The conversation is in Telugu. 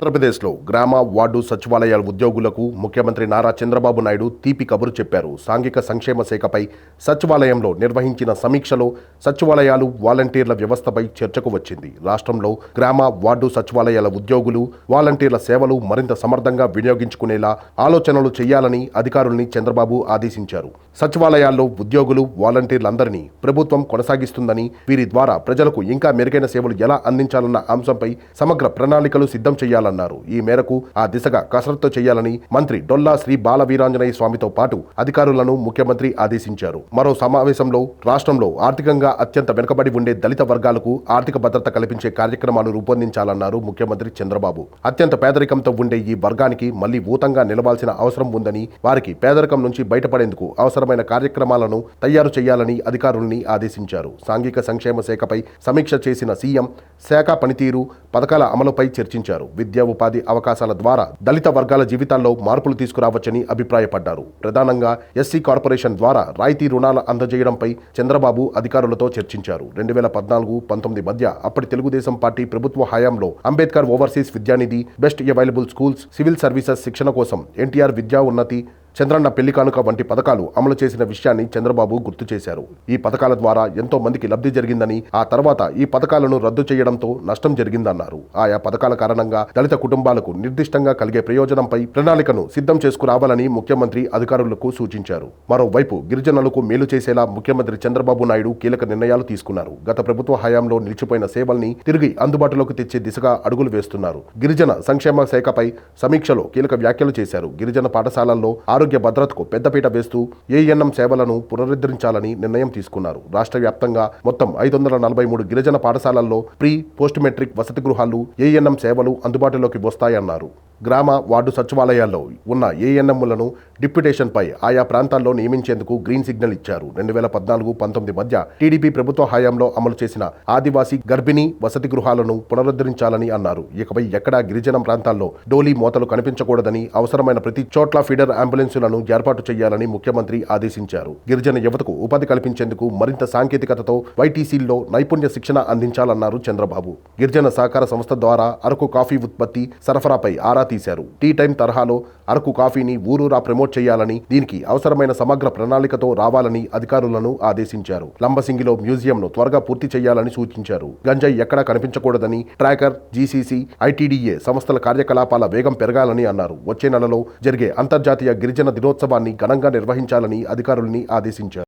ఆంధ్రప్రదేశ్లో గ్రామ వార్డు సచివాలయాల ఉద్యోగులకు ముఖ్యమంత్రి నారా చంద్రబాబు నాయుడు తీపి కబురు చెప్పారు. సాంఘిక సంక్షేమ శాఖపై సచివాలయంలో నిర్వహించిన సమీక్షలో సచివాలయాలు వాలంటీర్ల వ్యవస్థపై చర్చకు వచ్చింది. రాష్ట్రంలో గ్రామ వార్డు సచివాలయాల ఉద్యోగులు వాలంటీర్ల సేవలు మరింత సమర్థంగా వినియోగించుకునేలా ఆలోచనలు చేయాలని అధికారుల్ని చంద్రబాబు ఆదేశించారు. సచివాలయాల్లో ఉద్యోగులు వాలంటీర్లందరినీ ప్రభుత్వం కొనసాగిస్తుందని, వీరి ద్వారా ప్రజలకు ఇంకా మెరుగైన సేవలు ఎలా అందించాలన్న అంశంపై సమగ్ర ప్రణాళికలు సిద్ధం చేయాలన్నారు. ఈ మేరకు ఆ దిశగా కసరత్తు చేయాలని మంత్రి డొల్లా శ్రీ బాలవీరాంజనేయ స్వామితో పాటు అధికారులను ముఖ్యమంత్రి ఆదేశించారు. మరో సమావేశంలో రాష్ట్రంలో ఆర్థికంగా అత్యంత వెనుకబడి ఉండే దళిత వర్గాలకు ఆర్థిక భద్రత కల్పించే కార్యక్రమాలు రూపొందించాలన్నారు ముఖ్యమంత్రి చంద్రబాబు. అత్యంత పేదరికంతో ఉండే ఈ వర్గానికి మళ్లీ ఊతంగా నిలవాల్సిన అవసరం ఉందని, వారికి పేదరికం నుంచి బయటపడేందుకు అవసరమైన కార్యక్రమాలను తయారు చేయాలని అధికారుల్ని ఆదేశించారు. సాంఘిక సంక్షేమ శాఖపై సమీక్ష చేసిన సీఎం శాఖ పనితీరు, పథకాల అమలుపై చర్చించారు. విద్యా ఉపాధి అవకాశాల ద్వారా దళిత వర్గాల జీవితాల్లో మార్పులు తీసుకురావచ్చని అభిప్రాయపడ్డారు. ప్రధానంగా ఎస్సీ కార్పొరేషన్ ద్వారా రాయితీ రుణాల అందజేయడంపై చంద్రబాబు అధికారులతో చర్చించారు. 2014-19 మధ్య అప్పటి తెలుగుదేశం పార్టీ ప్రభుత్వ హయాంలో అంబేద్కర్ ఓవర్సీస్ విద్యానిధి, best available schools, civil services శిక్షణ కోసం ఎన్టీఆర్ విద్యా ఉన్నతి, చంద్రన్న పెళ్లి కానుక వంటి పథకాలు అమలు చేసిన విషయాన్ని చంద్రబాబు గుర్తు చేశారు. ఈ పథకాల ద్వారా ఎంతో మందికి లబ్ధి జరిగిందని, ఆ తర్వాత ఈ పథకాలను రద్దు చేయడంతో నష్టం జరిగిందన్నారు. ఆయా పథకాల కారణంగా దళిత కుటుంబాలకు నిర్దిష్టంగా కలిగే ప్రయోజనంపై ప్రణాళికను సిద్ధం చేసుకురావాలని ముఖ్యమంత్రి అధికారులకు సూచించారు. మరోవైపు గిరిజనులకు మేలు చేసేలా ముఖ్యమంత్రి చంద్రబాబు నాయుడు కీలక నిర్ణయాలు తీసుకున్నారు. గత ప్రభుత్వ హయాంలో నిలిచిపోయిన సేవల్ని తిరిగి అందుబాటులోకి తెచ్చే దిశగా అడుగులు వేస్తున్నారు. గిరిజన సంక్షేమ శాఖపై సమీక్షలో కీలక వ్యాఖ్యలు చేశారు. గిరిజన పాఠశాలల్లో ఆరోగ్య భద్రతకు పెద్దపీట వేస్తూ ఏఎన్ఎం సేవలను పునరుద్ధరించాలని నిర్ణయం తీసుకున్నారు. రాష్ట్ర వ్యాప్తంగా మొత్తం 543 గిరిజన పాఠశాలల్లో ప్రీ పోస్ట్ మెట్రిక్ వసతి గృహాలు, ఏఎన్ఎం సేవలు అందుబాటులోకి వస్తాయన్నారు. గ్రామ వార్డు సచివాలయాల్లో ఉన్న ఏఎన్ఎంలను డిప్యుటేషన్పై ఆయా ప్రాంతాల్లో నియమించేందుకు గ్రీన్ సిగ్నల్ ఇచ్చారు. 2014-19 మధ్య టీడీపీ ప్రభుత్వ హయాంలో అమలు చేసిన ఆదివాసీ గర్భిణీ వసతి గృహాలను పునరుద్ధరించాలని అన్నారు. ఇకపై ఎక్కడా గిరిజన ప్రాంతాల్లో డోలీ మోతలు కనిపించకూడదని, అవసరమైన ప్రతి చోట్ల ఫీడర్ అంబులెన్సులను ఏర్పాటు చేయాలని ముఖ్యమంత్రి ఆదేశించారు. గిరిజన యువతకు ఉపాధి కల్పించేందుకు మరింత సాంకేతికతతో వైటీసీల్లో నైపుణ్య శిక్షణ అందించాలన్నారు చంద్రబాబు. గిరిజన సహకార సంస్థ ద్వారా అరకు కాఫీ ఉత్పత్తి, సరఫరాపై ఆరా తీశారు. టీ టైం తరహాలో అరకు కాఫీని ఊరూరా ప్రమోట్ చేయాలని, దీనికి అవసరమైన సమగ్ర ప్రణాళికతో రావాలని అధికారులను ఆదేశించారు. లంబసింగిలో మ్యూజియంను త్వరగా పూర్తి చేయాలని సూచించారు. గంజాయి ఎక్కడా కనిపించకూడదని, ట్రాకర్, జీసీసీ, ఐటీడీఏ సంస్థల కార్యకలాపాల వేగం పెరగాలని అన్నారు. వచ్చే నెలలో జరిగే అంతర్జాతీయ గిరిజన దినోత్సవాన్ని ఘనంగా నిర్వహించాలని అధికారుల్ని ఆదేశించారు.